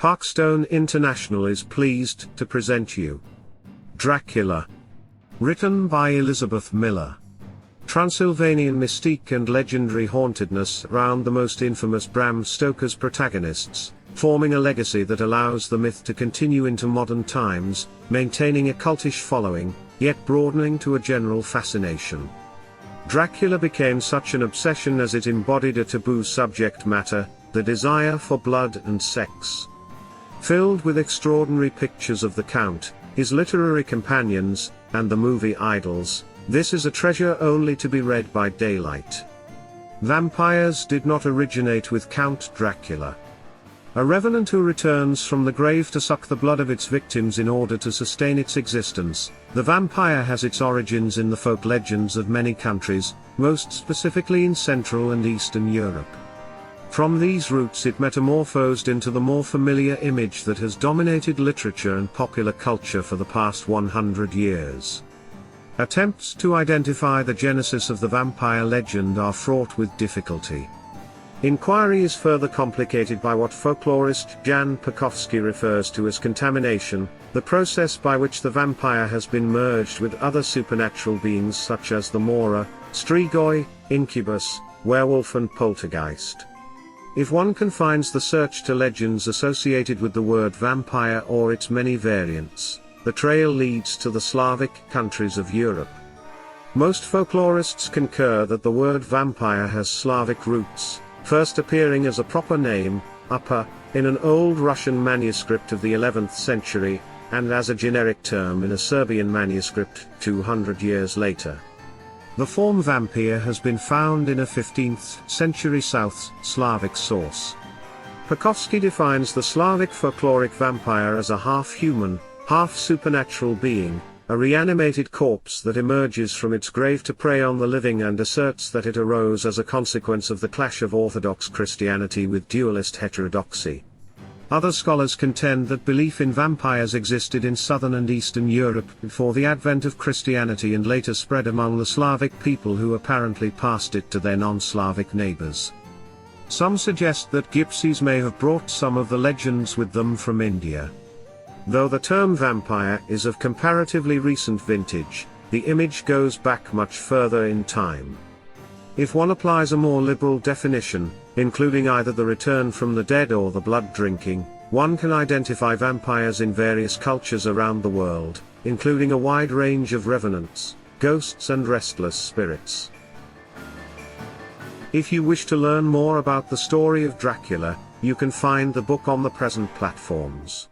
Parkstone International is pleased to present you Dracula. Written by Elizabeth Miller. Transylvanian mystique and legendary hauntedness around the most infamous Bram Stoker's protagonists, forming a legacy that allows the myth to continue into modern times, maintaining a cultish following, yet broadening to a general fascination. Dracula became such an obsession as it embodied a taboo subject matter, the desire for blood and sex. Filled with extraordinary pictures of the Count, his literary companions, and the movie idols, this is a treasure only to be read by daylight. Vampires did not originate with Count Dracula. A revenant who returns from the grave to suck the blood of its victims in order to sustain its existence, the vampire has its origins in the folk legends of many countries, most specifically in Central and Eastern Europe. From these roots it metamorphosed into the more familiar image that has dominated literature and popular culture for the past 100 years. Attempts to identify the genesis of the vampire legend are fraught with difficulty. Inquiry is further complicated by what folklorist Jan Pekowski refers to as contamination, the process by which the vampire has been merged with other supernatural beings such as the Mora, Strigoi, incubus, werewolf and poltergeist. If one confines the search to legends associated with the word vampire or its many variants, the trail leads to the Slavic countries of Europe. Most folklorists concur that the word vampire has Slavic roots, first appearing as a proper name, upper, in an old Russian manuscript of the 11th century, and as a generic term in a Serbian manuscript 200 years later. The form vampire has been found in a 15th century South Slavic source. Pekowski defines the Slavic folkloric vampire as a half-human, half-supernatural being, a reanimated corpse that emerges from its grave to prey on the living, and asserts that it arose as a consequence of the clash of Orthodox Christianity with dualist heterodoxy. Other scholars contend that belief in vampires existed in southern and eastern Europe before the advent of Christianity and later spread among the Slavic people who apparently passed it to their non-Slavic neighbors. Some suggest that gypsies may have brought some of the legends with them from India. Though the term vampire is of comparatively recent vintage, the image goes back much further in time. If one applies a more liberal definition, including either the return from the dead or the blood drinking, one can identify vampires in various cultures around the world, including a wide range of revenants, ghosts and restless spirits. If you wish to learn more about the story of Dracula, you can find the book on the present platforms.